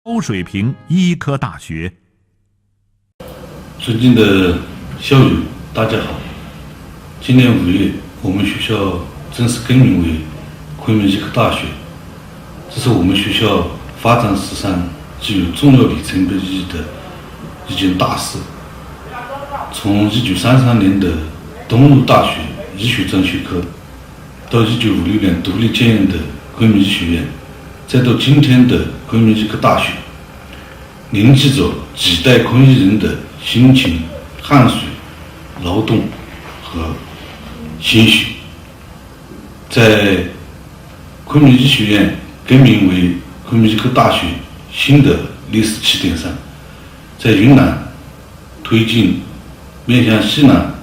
高水平医科大学。尊敬的校友，大家好！今年5月，我们学校正式更名为昆明医科大学，这是我们学校发展史上具有重要里程碑意义的一件大事。从1933年的东吴大学医学专学科，到1956年独立建院的昆明医学院，再到今天的昆明医科大学，凝聚着几代昆医人的辛勤、汗水、劳动和心血。在昆明医学院更名为昆明医科大学新的历史起点上，在云南推进面向西南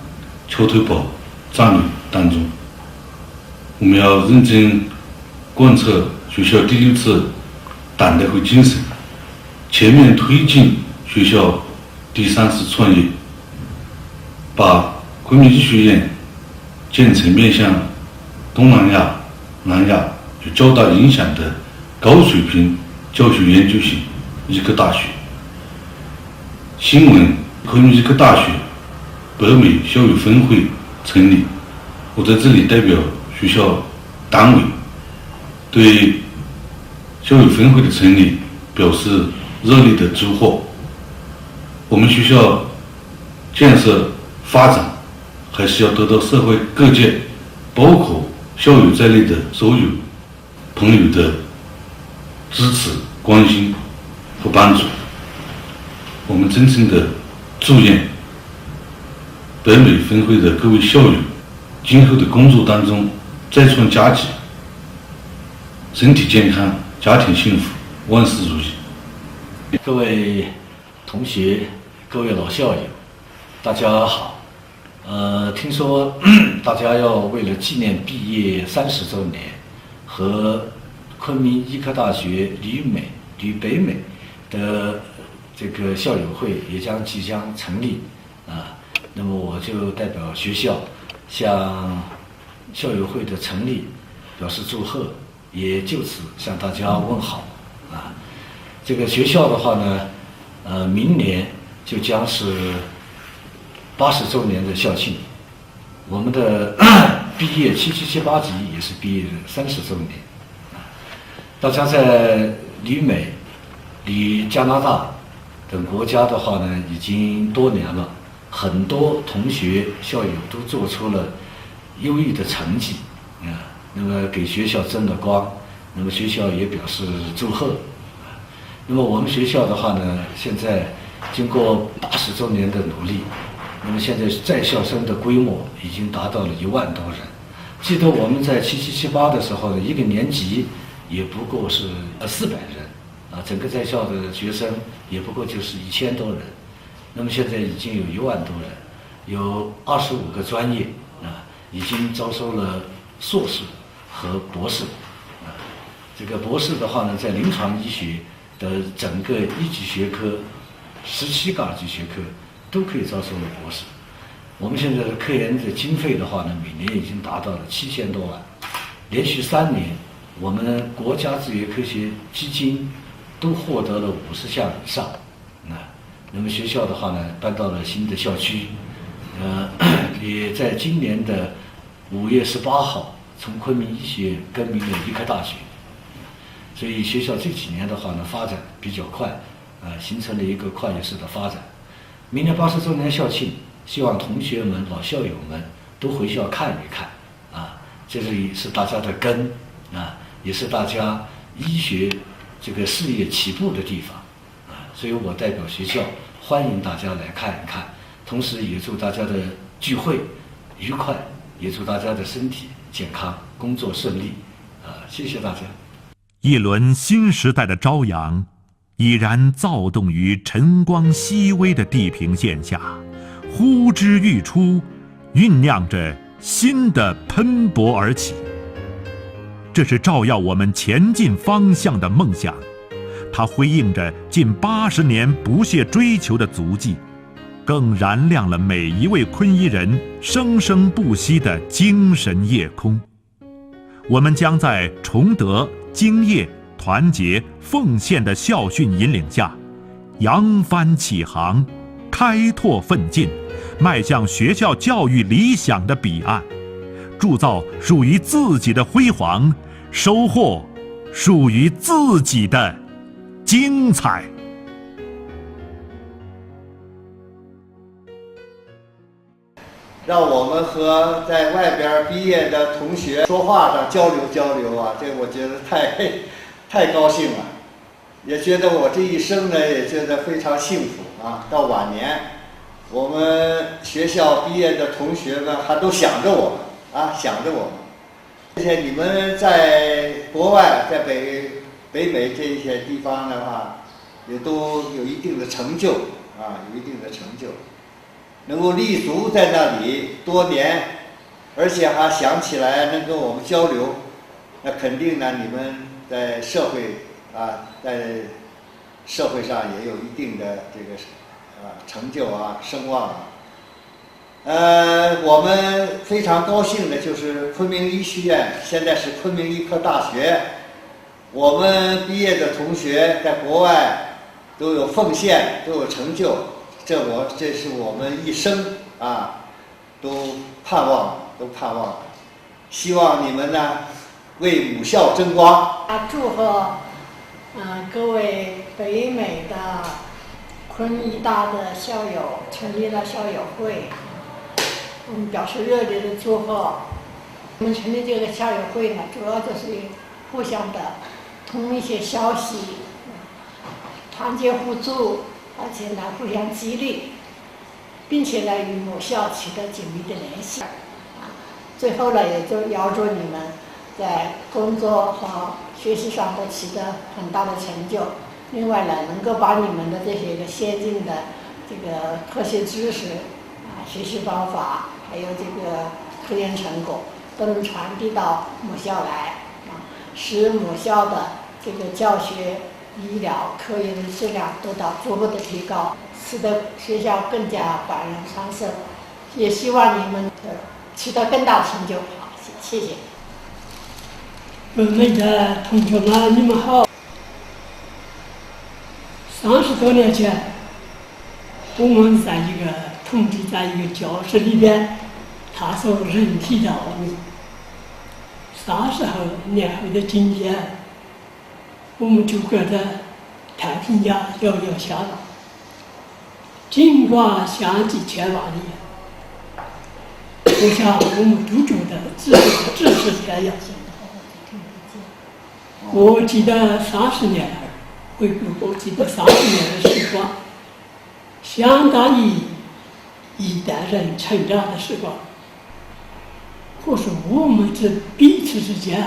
桥头堡战略当中，我们要认真贯彻学校第6次党代会精神，全面推进学校第3次创业，把昆明医学院建成面向东南亚、南亚有较大影响的高水平教学研究型医科大学。新闻昆明医科大学北美校友分会成立，我在这里代表学校党委对校友分会的成立表示热烈的祝贺。我们学校建设发展还是要得到社会各界，包括校友在内的所有朋友的支持、关心和帮助。我们真诚的祝愿北美分会的各位校友今后的工作当中再创佳绩，身体健康，家庭幸福，万事如意。各位同学，各位老校友，大家好。听说大家要为了纪念毕业30周年和昆明医科大学旅北美的这个校友会也即将成立啊。那么我就代表学校向校友会的成立表示祝贺，也就此向大家问好啊。这个学校的话呢，明年就将是80周年的校庆，我们的毕业7778级也是毕业30周年。大家在旅美、加拿大等国家的话呢，已经多年了，很多同学校友都做出了优异的成绩啊，那么给学校争了光，那么学校也表示祝贺。那么我们学校的话呢，现在经过80周年的努力，那么现在在校生的规模已经达到了1万多人。记得我们在7778的时候呢，一个年级也不过是400人啊，整个在校的学生也不过就是1000多人。那么现在已经有1万多人，有25个专业啊，已经招收了硕士和博士啊。这个博士的话呢，在临床医学的整个1级学科17个2级学科都可以招收了博士。我们现在的科研的经费的话呢，每年已经达到了7000多万，连续3年，我们国家自然科学基金都获得了50项以上。那么学校的话呢，搬到了新的校区，也在今年的5月18号从昆明医学院更名了医科大学。所以学校这几年的话呢，发展比较快，形成了一个跨越式的发展。明年80周年校庆，希望同学们、老校友们都回校看一看啊，这里是大家的根啊，也是大家医学这个事业起步的地方啊。所以我代表学校欢迎大家来看一看，同时也祝大家的聚会愉快，也祝大家的身体健康，工作顺利啊！谢谢大家。一轮新时代的朝阳已然躁动于晨光熹微的地平线下，呼之欲出，酝酿着新的喷薄而起。这是照耀我们前进方向的梦想，它辉映着近80年不懈追求的足迹，更燃亮了每一位昆医人生生不息的精神夜空。我们将在崇德、敬业、团结、奉献的校训引领下，扬帆起航，开拓奋进，迈向学校教育理想的彼岸，铸造属于自己的辉煌，收获属于自己的精彩。让我们和在外边毕业的同学说话上交流交流啊，这我觉得太高兴了，也觉得我这一生呢也觉得非常幸福啊。到晚年，我们学校毕业的同学们还都想着我们啊，想着我们。而且你们在国外，在北美这些地方的话，也都有一定的成就啊，有一定的成就。能够立足在那里多年，而且还想起来能跟我们交流，那肯定呢，你们在社会上也有一定的这个成就啊、声望啊。我们非常高兴的就是昆明医学院现在是昆明医科大学，我们毕业的同学在国外都有奉献，都有成就。这是我们一生啊，都盼望的，希望你们呢为母校争光。祝贺各位北美的昆医大的校友成立了校友会，我们表示热烈的祝贺。我们成立这个校友会呢，主要就是互相的通一些消息，团结互助。而且呢，互相激励，并且呢，与母校取得紧密的联系。最后呢，也就邀祝你们在工作和学习上都取得很大的成就。另外呢，能够把你们的这些个先进的这个科学知识学习方法，还有这个科研成果，都能传递到母校来，使母校的这个教学、医疗、科研的质量得到逐步的提高，使得学校更加繁荣昌盛。也希望你们取得更大的成就。好，谢谢。北美的同学们，你们好。30多年前，我们在一个同志在一个教室里边探索人体的奥秘。30年后的今天，我们就觉得太平洋遥遥相望，尽管相距千万里，我想我们都觉得咫尺天涯。我记得30年，回顾我记得30年的时光，相当于一代人成长的时光。可是我们这彼此之间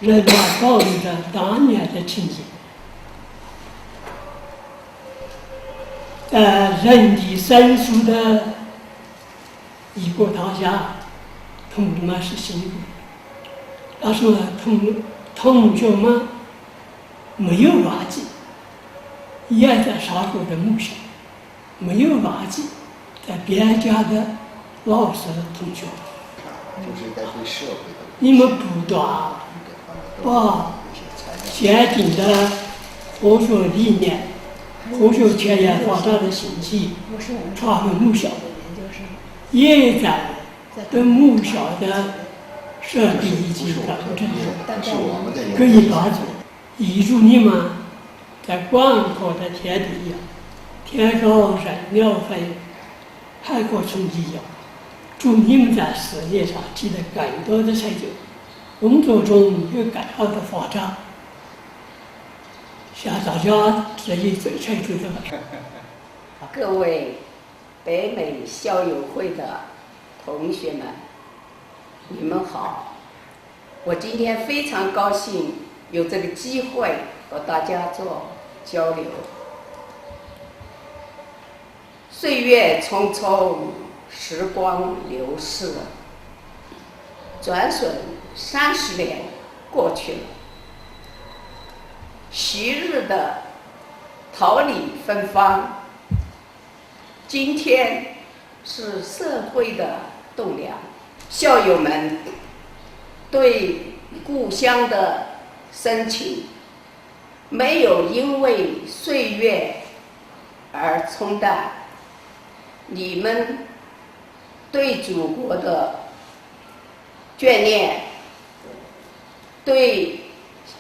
仍然保留着当年的情景。在人力生疏的异国他乡，同志们是辛苦的，但是同学们没有忘记，也在上过的母校，没有忘记在边疆的老师同学。你们不断把先进的科学理念、科学前沿发展的信息传回母校，也在对母校的设计以及课程给予帮助。预祝你们在广阔的天地天高任鸟飞，海阔春畦呀！祝你们在事业上取得更多的成就，工作中有更好的发展，向大家致以最诚挚的问候。各位北美校友会的同学们，你们好！我今天非常高兴有这个机会和大家做交流。岁月匆匆，时光流逝，转瞬30年过去了。昔日的桃李芬芳，今天是社会的栋梁。校友们对故乡的深情没有因为岁月而冲淡。你们对祖国的眷恋，对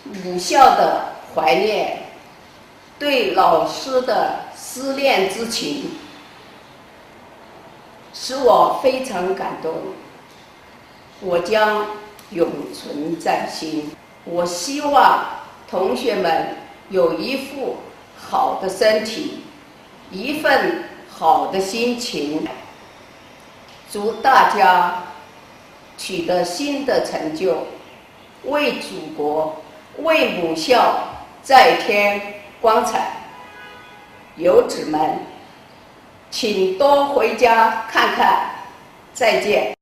母校的怀念，对老师的思念之情，使我非常感动，我将永存在心。我希望同学们有一副好的身体，一份好的心情，祝大家取得新的成就，为祖国、为母校再添光彩。游子们，请多回家看看，再见。